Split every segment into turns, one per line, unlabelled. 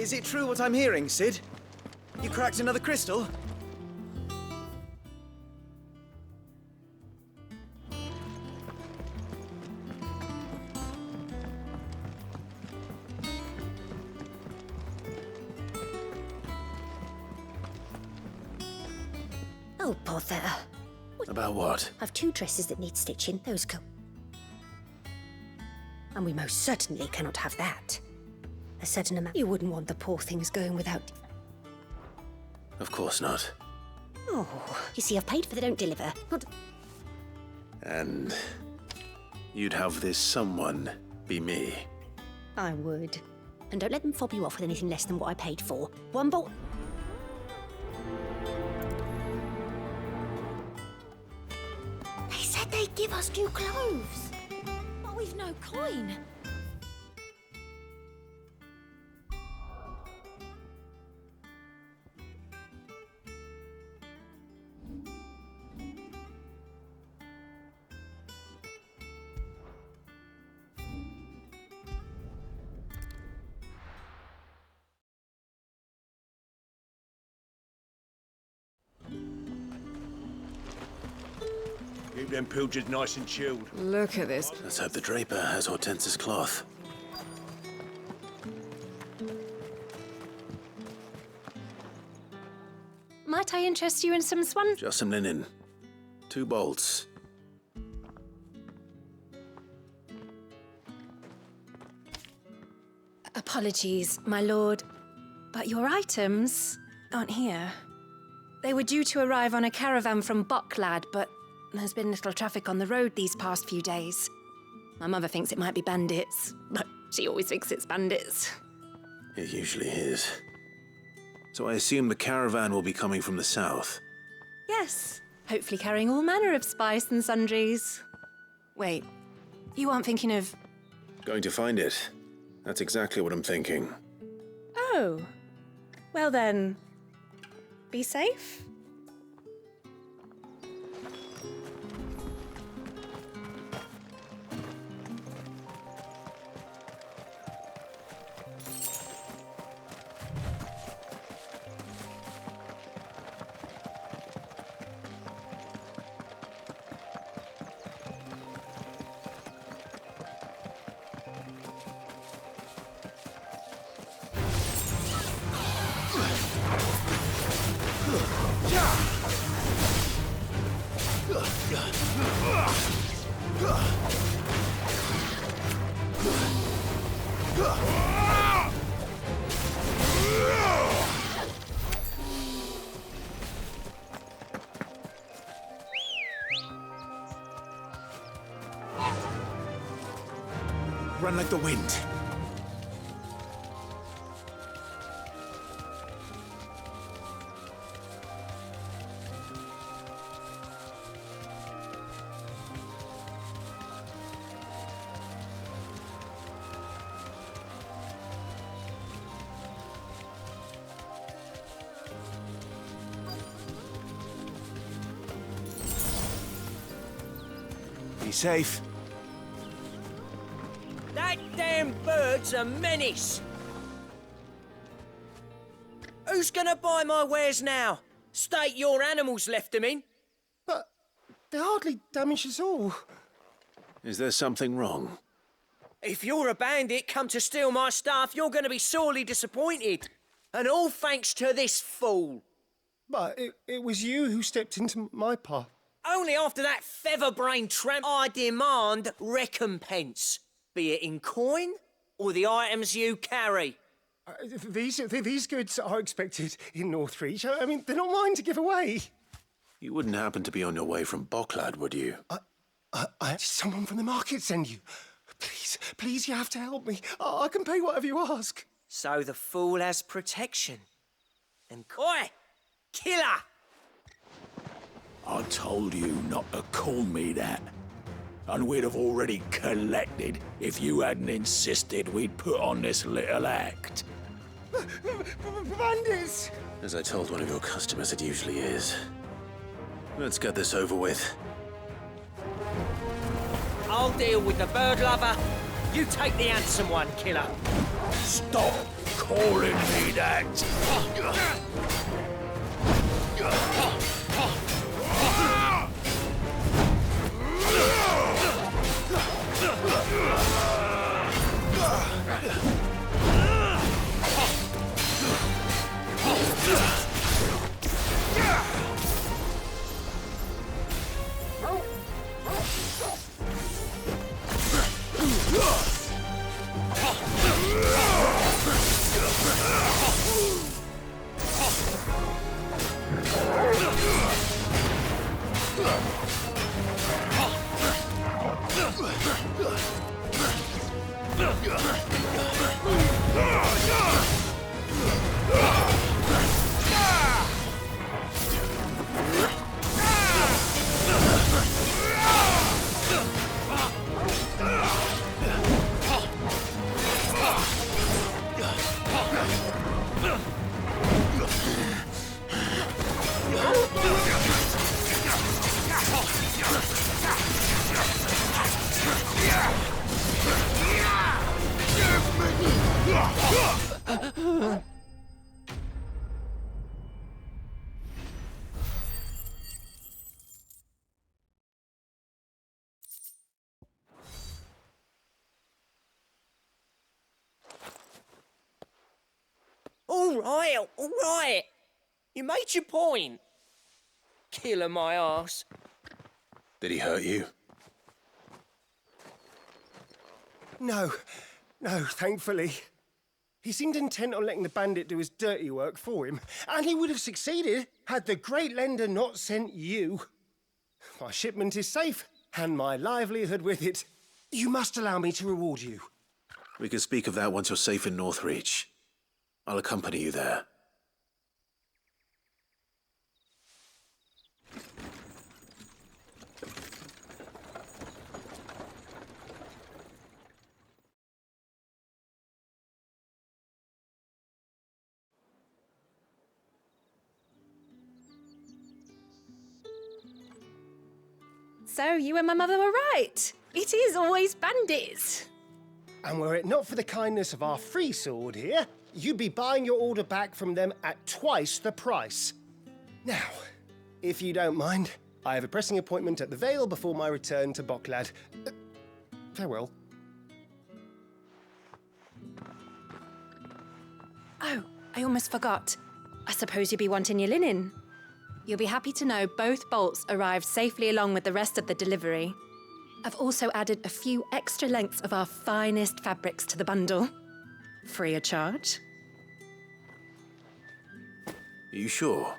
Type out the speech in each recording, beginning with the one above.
Is it true what I'm hearing, Sid? You cracked another crystal?
Oh, bother.
About what?
I've 2 dresses that need stitching. Those go. And we most certainly cannot have that. A certain amount. You wouldn't want the poor things going without.
Of course not.
Oh, you see, I've paid for the don't deliver. Not.
And you'd have this someone be me.
I would. And don't let them fob you off with anything less than what I paid for. One bolt. They said they'd give us new clothes. But we've no coin.
Keep them pilchards nice and chilled.
Look at this.
Let's hope the draper has Hortense's cloth.
Might I interest you in some swan?
Just some linen. 2 bolts.
Apologies, my lord, but your items aren't here. They were due to arrive on a caravan from Bocklad, but there's been little traffic on the road these past few days. My mother thinks it might be bandits, but she always thinks it's bandits.
It usually is. So I assume the caravan will be coming from the south.
Yes, hopefully carrying all manner of spice and sundries. Wait, you aren't thinking of...
Going to find it. That's exactly what I'm thinking.
Oh, well then, be safe.
Run like the wind. Be safe.
That damn bird's a menace! Who's gonna buy my wares now? State your animals left them in.
But they hardly damage us all.
Is there something wrong?
If you're a bandit come to steal my stuff, you're gonna be sorely disappointed. And all thanks to this fool.
But it was you who stepped into my path.
Only after that feather-brained tramp I demand recompense. Be it in coin or the items you carry.
These goods are expected in Northreach. I mean, they're not mine to give away.
You wouldn't happen to be on your way from Bocklad, would you?
Did someone from the market send you? Please, you have to help me. I can pay whatever you ask.
So the fool has protection. And oi! Killer!
I told you not to call me that. And we'd have already collected if you hadn't insisted we'd put on this little act.
Bandits!
As I told one of your customers, it usually is. Let's get this over with.
I'll deal with the bird lover. You take the handsome one, killer.
Stop! calling me that.
All right. You made your point. Killer my ass.
Did he hurt you?
No, thankfully. He seemed intent on letting the bandit do his dirty work for him, and he would have succeeded had the great lender not sent you. My shipment is safe, and my livelihood with it. You must allow me to reward you.
We can speak of that once you're safe in Northreach. I'll accompany you there.
So you and my mother were right. It is always bandits.
And were it not for the kindness of our free sword here, you'd be buying your order back from them at twice the price. Now, if you don't mind, I have a pressing appointment at the Vale before my return to Bocklad. Farewell.
Oh, I almost forgot. I suppose you'll be wanting your linen. You'll be happy to know both bolts arrived safely along with the rest of the delivery. I've also added a few extra lengths of our finest fabrics to the bundle. Free of charge.
Are you sure?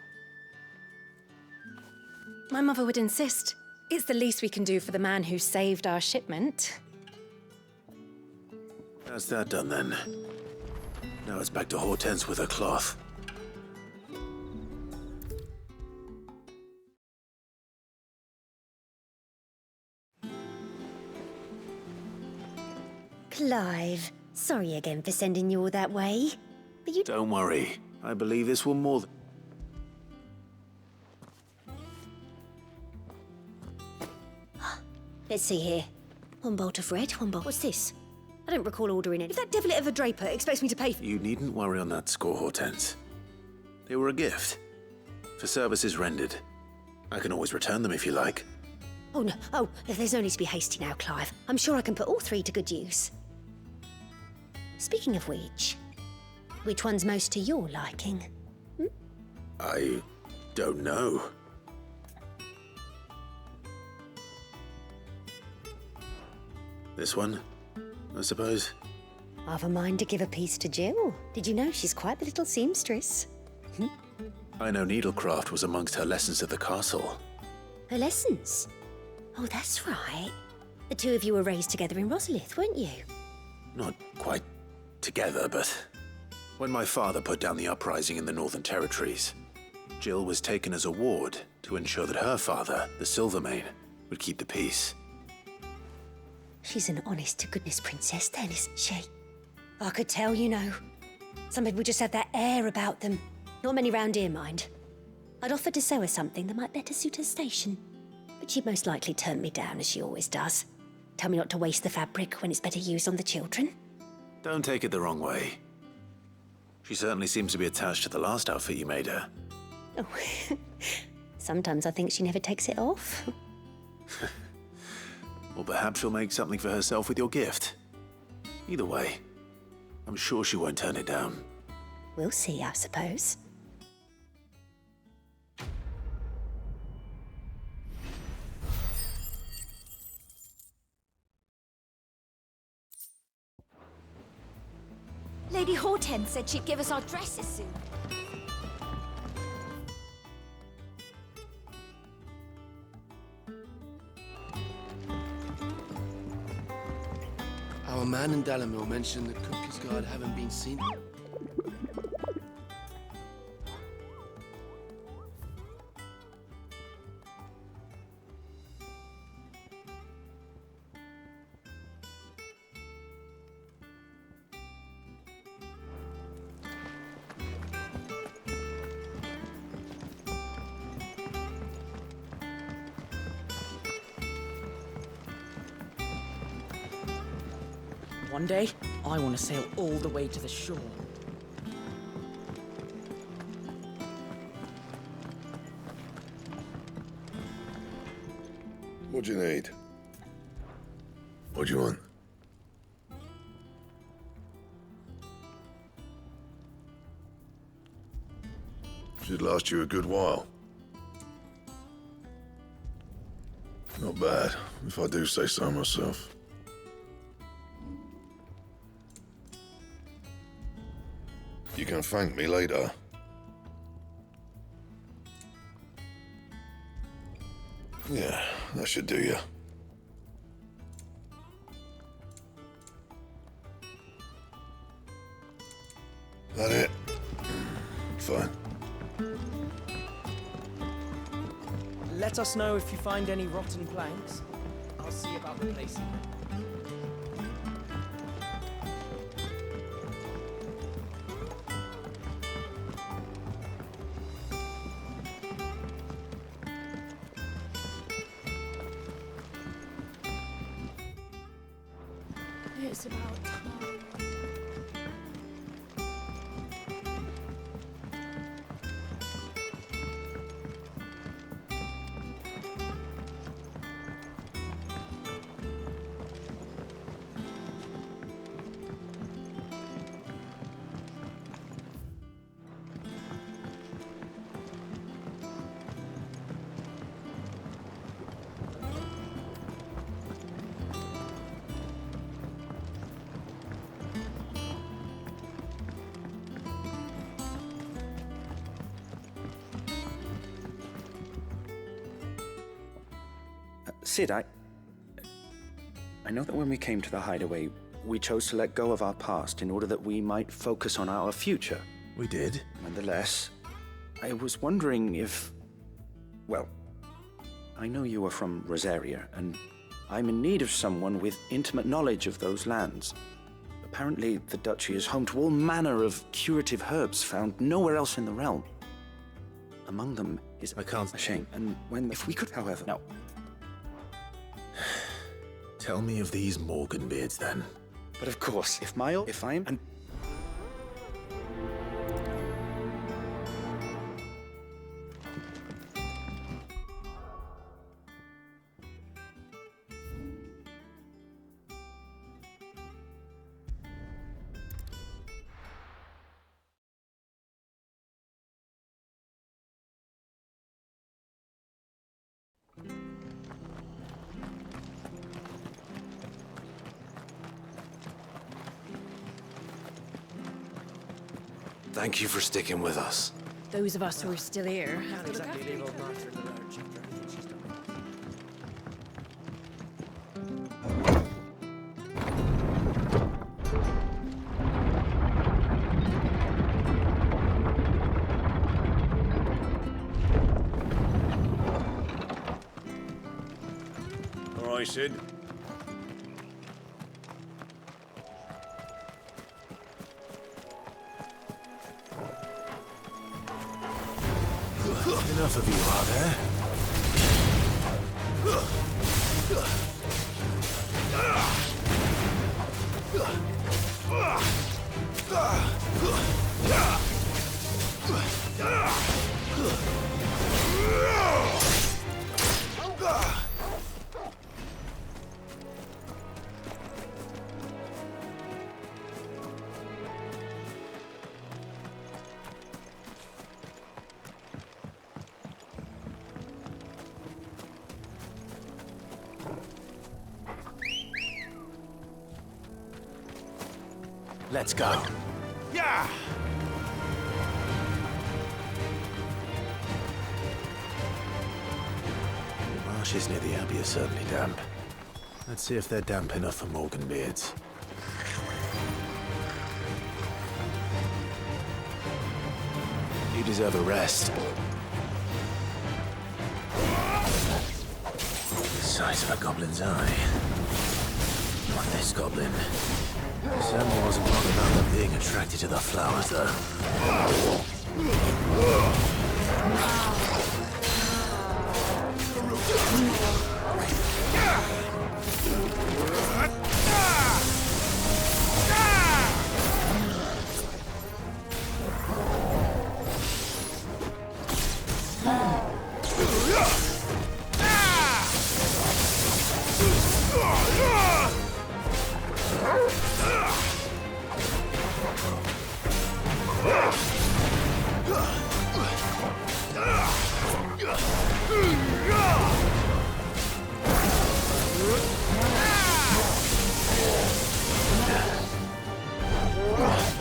My mother would insist. It's the least we can do for the man who saved our shipment.
How's that done then? Now it's back to Hortense with her cloth.
Clive, sorry again for sending you all that way. But you...
Don't worry. I believe this will more than...
Let's see here. One bolt of red, one bolt... What's this? I don't recall ordering it. If that devil of a draper expects me to pay for...
You needn't worry on that score, Hortense. They were a gift. For services rendered. I can always return them if you like.
Oh, no. Oh, there's no need to be hasty now, Clive. I'm sure I can put all three to good use. Speaking of which one's most to your liking?
I don't know. This one, I suppose.
I've a mind to give a piece to Jill. Did you know she's quite the little seamstress?
I know needlecraft was amongst her lessons at the castle.
Her lessons? Oh, that's right. The two of you were raised together in Rosalith, weren't you?
Not quite together, but when my father put down the uprising in the Northern Territories, Jill was taken as a ward to ensure that her father, the Silvermane, would keep the peace.
She's an honest-to-goodness princess then, isn't she? I could tell, you know. Some people just have that air about them. Not many round here, mind. I'd offered to sew her something that might better suit her station. But she'd most likely turn me down, as she always does. Tell me not to waste the fabric when it's better used on the children.
Don't take it the wrong way. She certainly seems to be attached to the last outfit you made her.
Oh, sometimes I think she never takes it off.
Or perhaps she'll make something for herself with your gift. Either way, I'm sure she won't turn it down.
We'll see, I suppose.
Lady Hortense said she'd give us our dresses soon.
Our man in Dalamil mentioned the Cookie's Guard haven't been seen.
One day, I want to sail all the way to the shore.
What do you need? What do you want? Should last you a good while. Not bad, if I do say so myself. You can thank me later. Yeah, that should do you. That it? Fine.
Let us know if you find any rotten planks. I'll see about replacing them.
It's about time.
Sid, I know that when we came to the hideaway, we chose to let go of our past in order that we might focus on our future.
We did.
Nonetheless, I was wondering if... Well, I know you are from Rosaria, and I'm in need of someone with intimate knowledge of those lands. Apparently, the duchy is home to all manner of curative herbs found nowhere else in the realm. Among them is
I can't...
a shame, and if we could, however... No.
Tell me of these Morganbeards, then.
But of course, if I'm... And
Thank you for sticking with us.
Those of us who are still here have to look
Exactly,
after
leave
each
old
other.
master in the lurch after everything she's done.
All right, Sid.
Enough of you, are there? Let's go.
Yeah!
The marshes near the Abbey are certainly damp. Let's see if they're damp enough for Morganbeards. You deserve a rest. The size of a goblin's eye. Not this goblin. Certainly wasn't wrong about them being attracted to the flowers, though.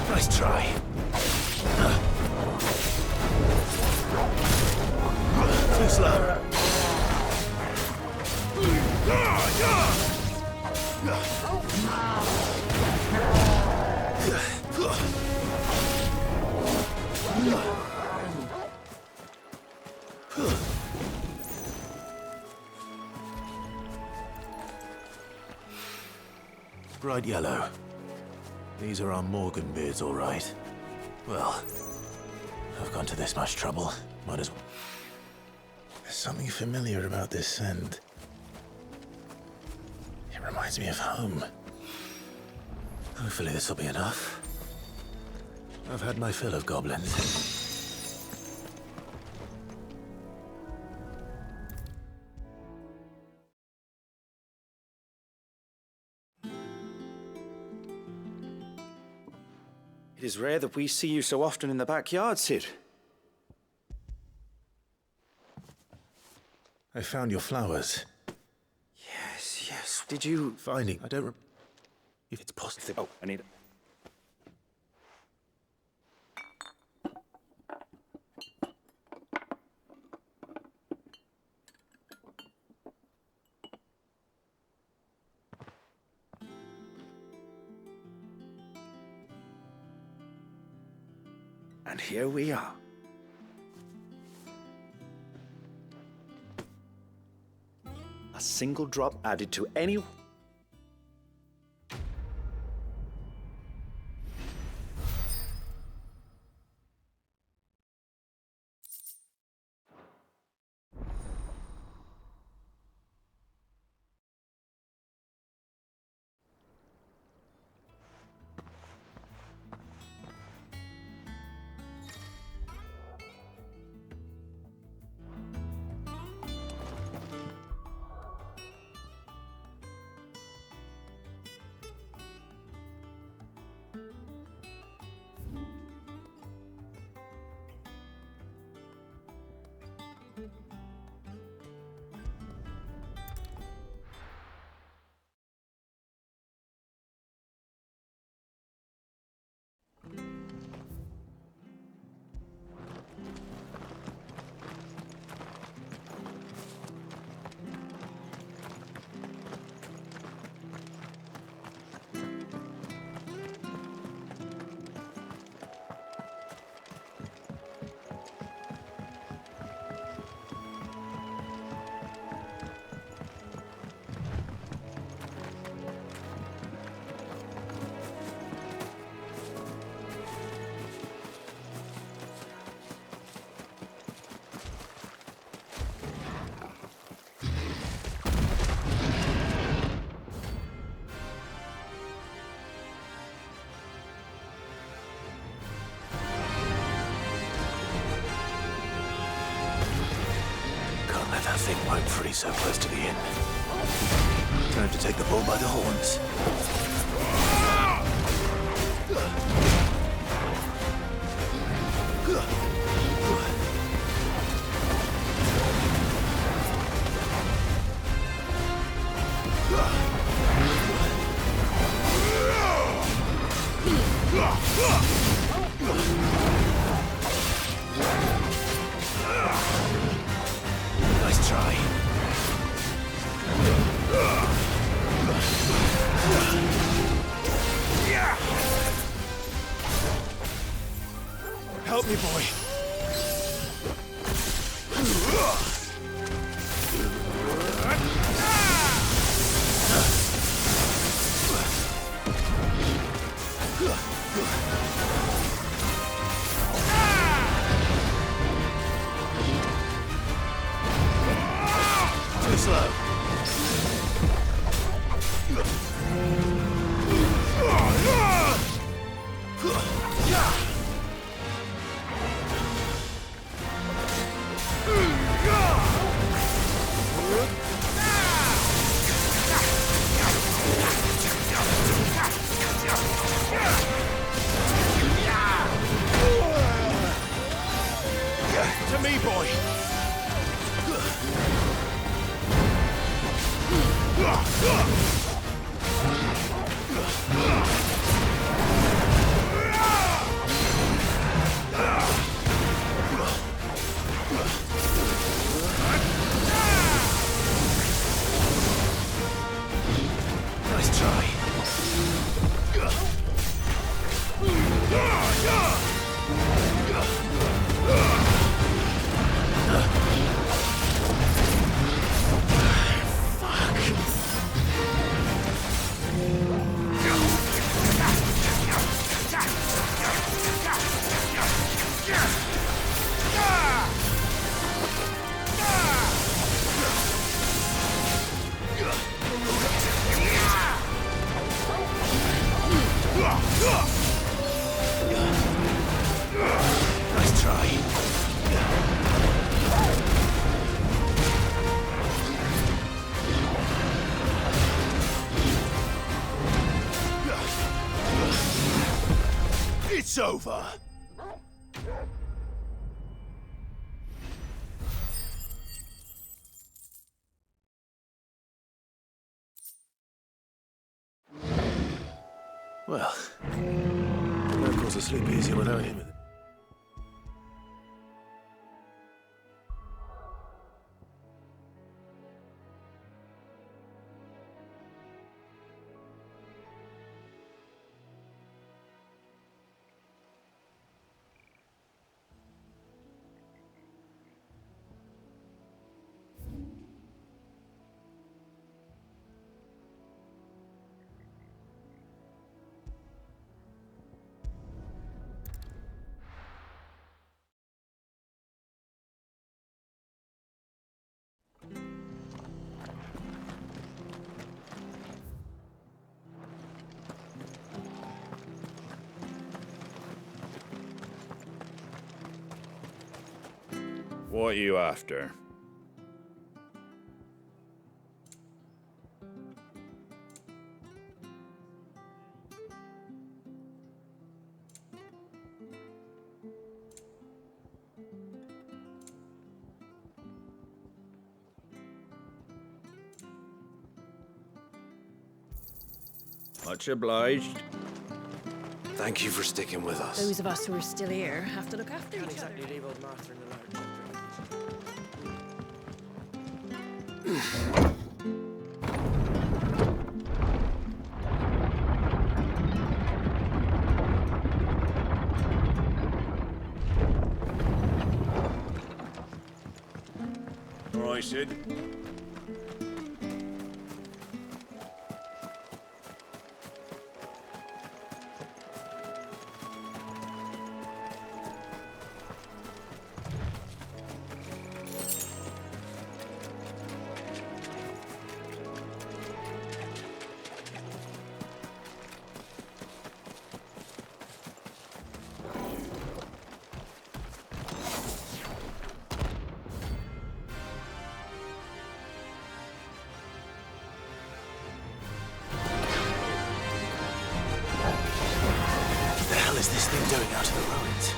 Nice try. Too slow. Bright yellow. These are our Morganbeards, all right. Well, I've gone to this much trouble. Might as well. There's something familiar about this scent. It reminds me of home. Hopefully this will be enough. I've had my fill of goblins.
It is rare that we see you so often in the backyard, Cid.
I found your flowers.
Yes. Did you...
Finding, I don't if it's possible.
Oh, I need it. And here we are. A single drop added to any...
That thing won't free so close to the inn. Time to take the bull by the horns.
boy.
Too slow.
To me, boy.
Nice try. Nice try.
It's over.
Well, locals will sleep easier without him.
What are you after? Much obliged.
Thank you for sticking with us.
Those of us who are still here have to look after
Can't
each other.
exactly leave old Martha in the lurch.
All right, Sid.
What the hell is this thing doing out of the ruins?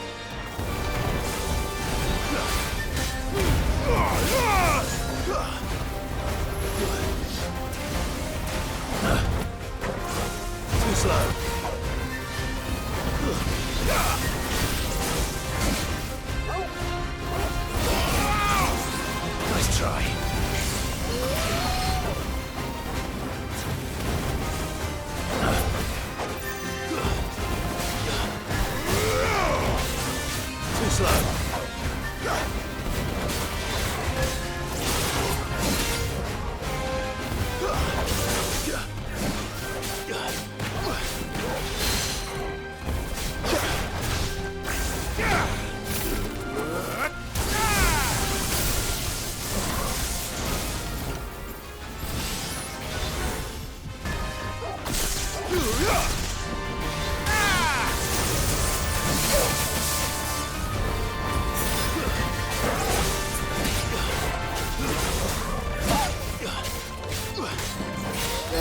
Too slow. Nice try.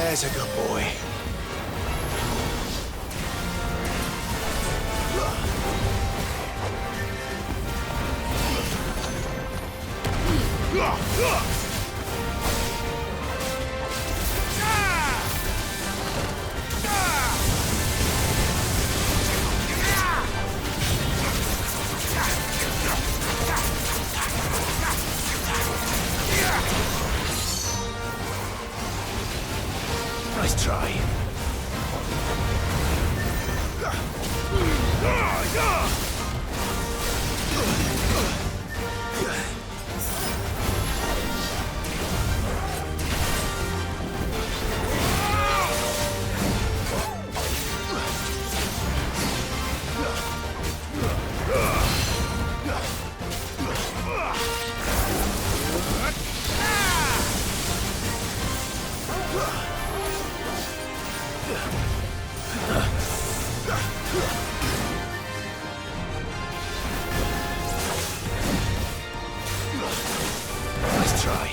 There's a good boy. Nice try. Nice try.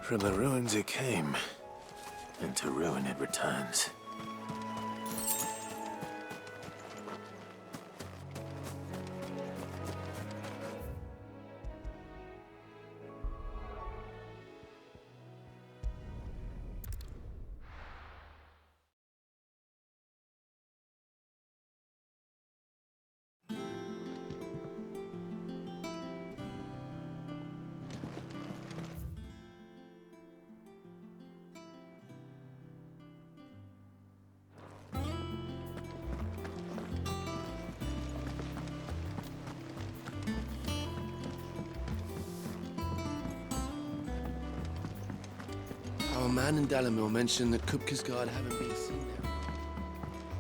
From the ruins it came, and to ruin it returns.
Our man in Dalamil mentioned that Kupka's guard haven't been seen there.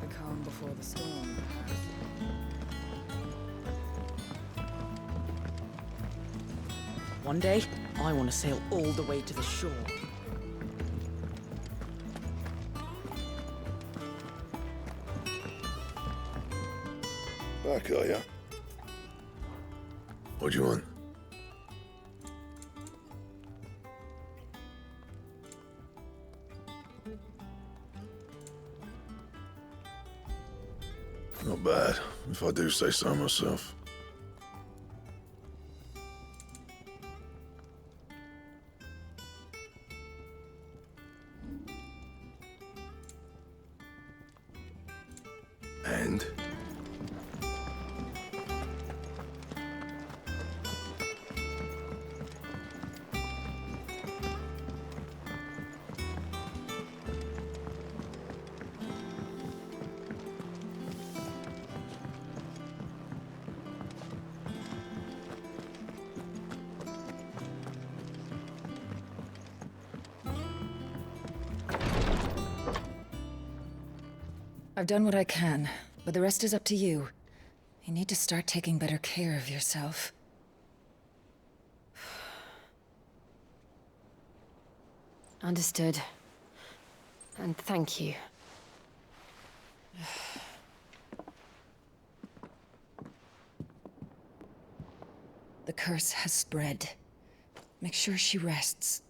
The calm before the storm, perhaps. One day, I want to sail all the way to the shore.
Back, are ya? What do you want? Not bad, if I do say so myself. And?
I've done what I can, but the rest is up to you. You need to start taking better care of yourself.
Understood. And thank you.
The curse has spread. Make sure she rests.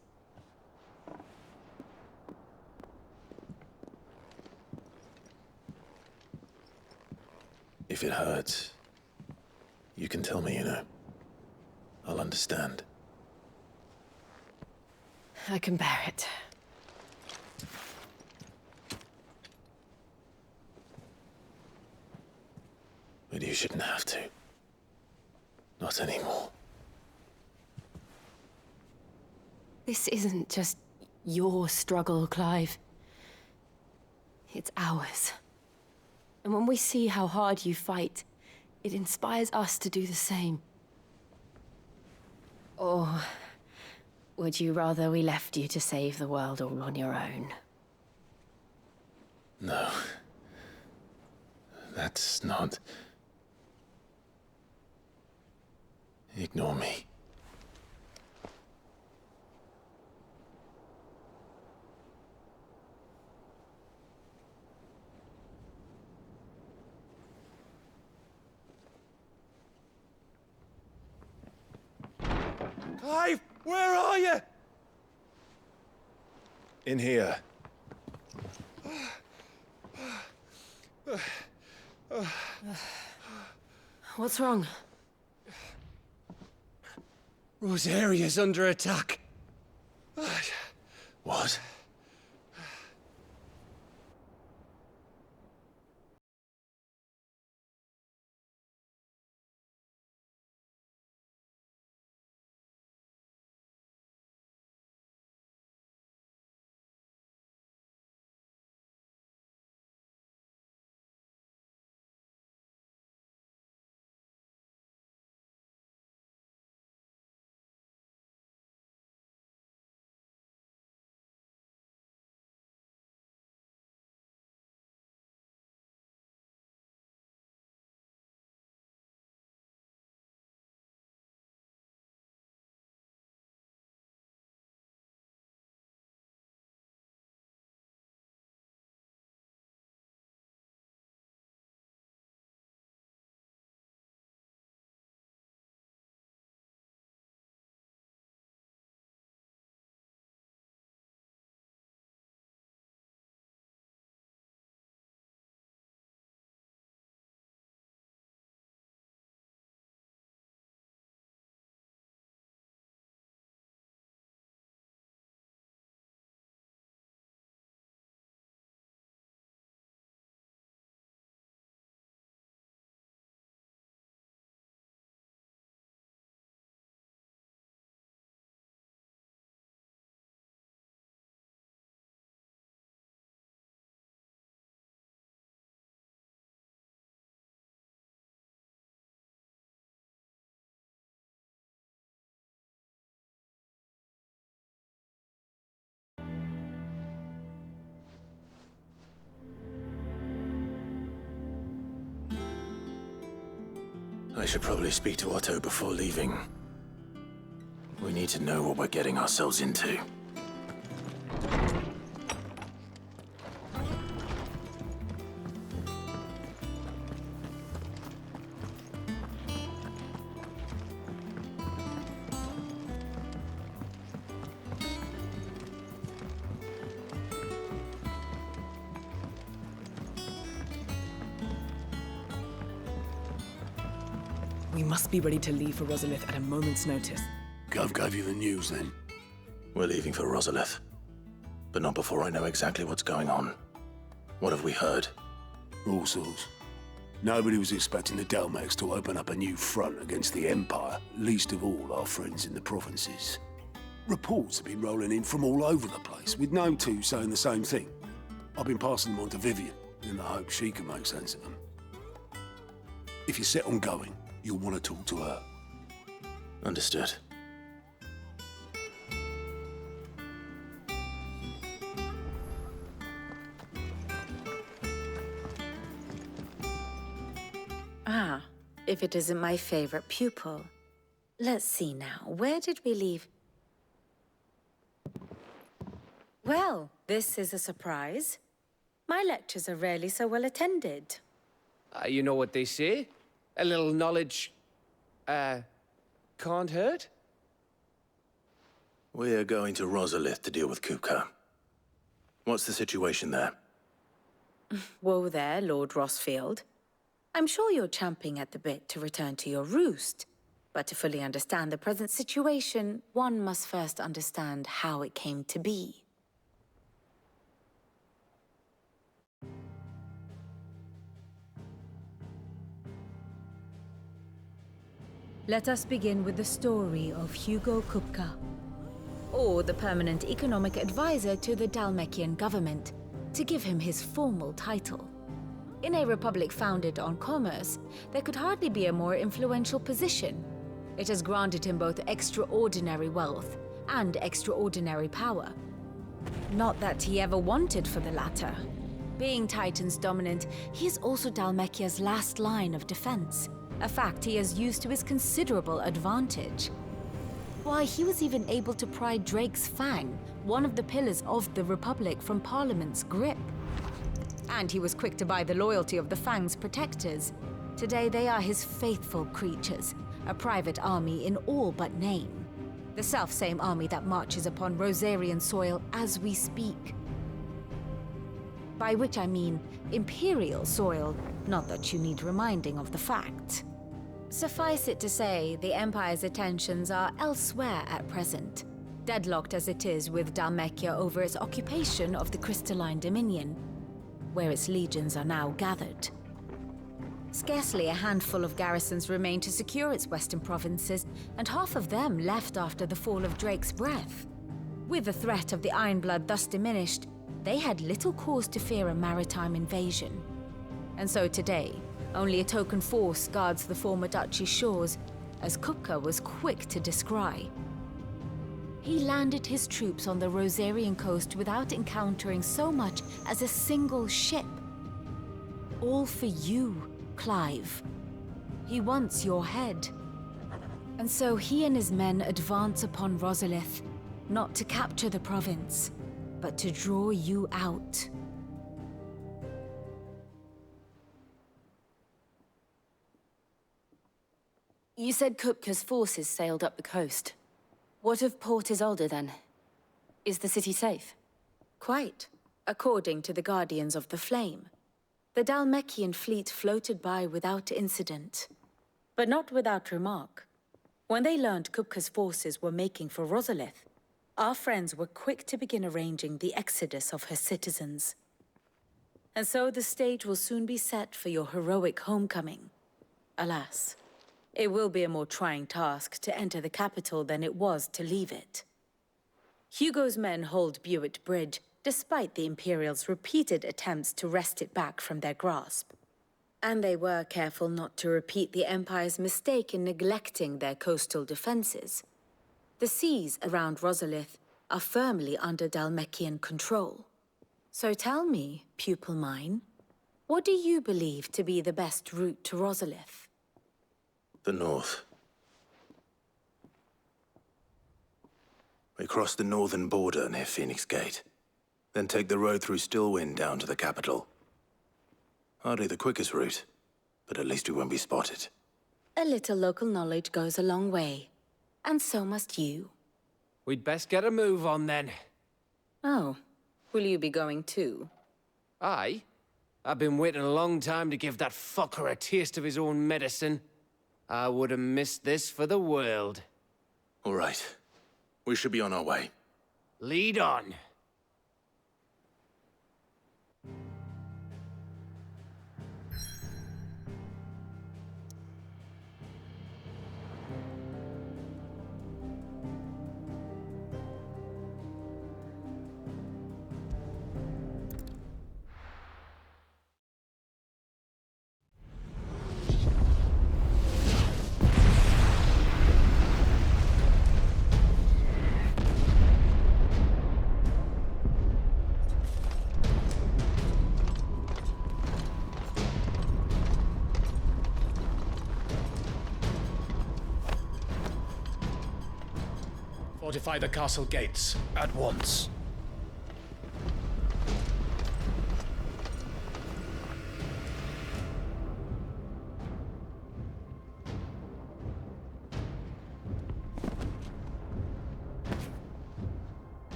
If it hurts, you can tell me, you know. I'll understand.
I can bear it.
But you shouldn't have to. Not anymore.
This isn't just your struggle, Clive. It's ours. And when we see how hard you fight, it inspires us to do the same. Or would you rather we left you to save the world all on your own?
No. That's not... Ignore me.
Clive, where are you?
In here.
What's wrong?
Rosaria's under attack.
What? I should probably speak to Otto before leaving. We need to know what we're getting ourselves into.
We must be ready to leave for Rosalith at a moment's notice.
Gov gave you the news then?
We're leaving for Rosalith. But not before I know exactly what's going on. What have we heard?
All sorts. Nobody was expecting the Dalmex to open up a new front against the Empire, least of all our friends in the provinces. Reports have been rolling in from all over the place, with no two saying the same thing. I've been passing them on to Vivian, in the hope she can make sense of them. If you're set on going, you'll want to talk to her.
Understood.
Ah, if it isn't my favorite pupil. Let's see now, where did we leave? Well, this is a surprise. My lectures are rarely so well attended.
You know what they say? A little knowledge, can't hurt?
We're going to Rosalith to deal with Kupka. What's the situation there?
Whoa there, Lord Rossfield. I'm sure you're champing at the bit to return to your roost. But to fully understand the present situation, one must first understand how it came to be.
Let us begin with the story of Hugo Kupka,
Or the permanent economic advisor to the Dalmekian government, to give him his formal title. In a republic founded on commerce, there could hardly be a more influential position. It has granted him both extraordinary wealth and extraordinary power. Not that he ever wanted for the latter. Being Titan's dominant, he is also Dalmekia's last line of defense. a fact he has used to his considerable advantage. Why, he was even able to pry Drake's Fang, one of the pillars of the Republic, from Parliament's grip. And he was quick to buy the loyalty of the Fang's protectors. Today they are his faithful creatures, a private army in all but name. The self-same army that marches upon Rosarian soil as we speak. By which I mean Imperial soil, not that you need reminding of the fact. Suffice it to say, the Empire's attentions are elsewhere at present, deadlocked as it is with Dhalmekia over its occupation of the Crystalline Dominion, where its legions are now gathered. Scarcely a handful of garrisons remain to secure its western provinces, and half of them left after the fall of Drake's Breath. With the threat of the Ironblood thus diminished, they had little cause to fear a maritime invasion. And so today, only a token force guards the former duchy's shores, as Kupka was quick to descry. He landed his troops on the Rosarian coast without encountering so much as a single ship. All for you, Clive. He wants your head. And so he and his men advance upon Rosalith, not to capture the province, but to draw you out.
You said Kupka's forces sailed up the coast. What of Port Isolde, then? Is the city safe?
Quite, according to the Guardians of the Flame. The Dhalmekian fleet floated by without incident, but not without remark. When they learned Kupka's forces were making for Rosalith, our friends were quick to begin arranging the exodus of her citizens. And so the stage will soon be set for your heroic homecoming. Alas, it will be a more trying task to enter the capital than it was to leave it. Hugo's men hold Buet Bridge, despite the Imperials' repeated attempts to wrest it back from their grasp. And they were careful not to repeat the Empire's mistake in neglecting their coastal defenses. The seas around Rosalith are firmly under Dhalmekian control. So tell me, pupil mine, what do you believe to be the best route to Rosalith?
The north. We cross the northern border near Phoenix Gate, then take the road through Stillwind down to the capital. Hardly the quickest route, but at least we won't be spotted.
A little local knowledge goes a long way, and so must you.
We'd best get a move on then.
Oh, will you be going too?
Aye. I've been waiting a long time to give that fucker a taste of his own medicine. I would have missed this for the world.
All right. We should be on our way.
Lead on.
Fortify the castle gates, at once.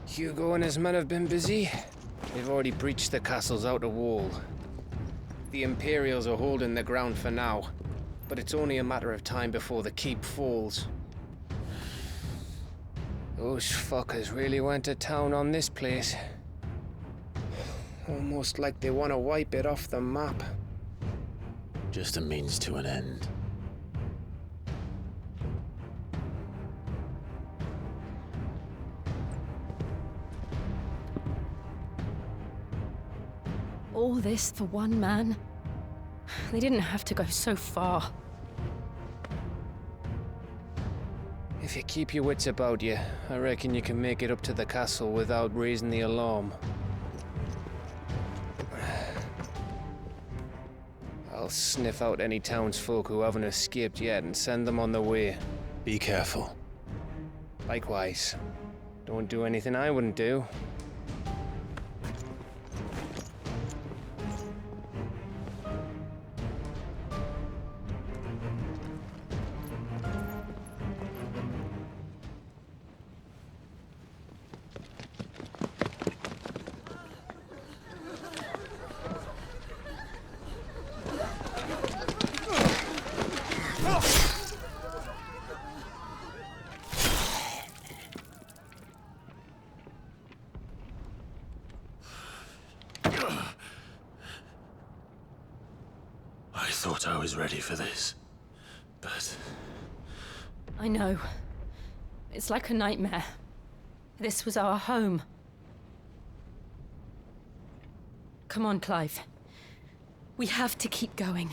Hugo and his men have been busy. They've already breached the castle's outer wall. The Imperials are holding the ground for now, but it's only a matter of time before the keep falls. Those fuckers really went to town on this place. Almost like they want to wipe it off the map.
Just a means to an end.
All this for one man? They didn't have to go so far.
If you keep your wits about you, I reckon you can make it up to the castle without raising the alarm. I'll I'll sniff out any townsfolk who haven't escaped yet and send them on their way.
Be careful.
Likewise. Don't do anything I wouldn't do.
I thought I was ready for this, but...
I know. It's like a nightmare. This was our home. Come on, Clive. We have to keep going.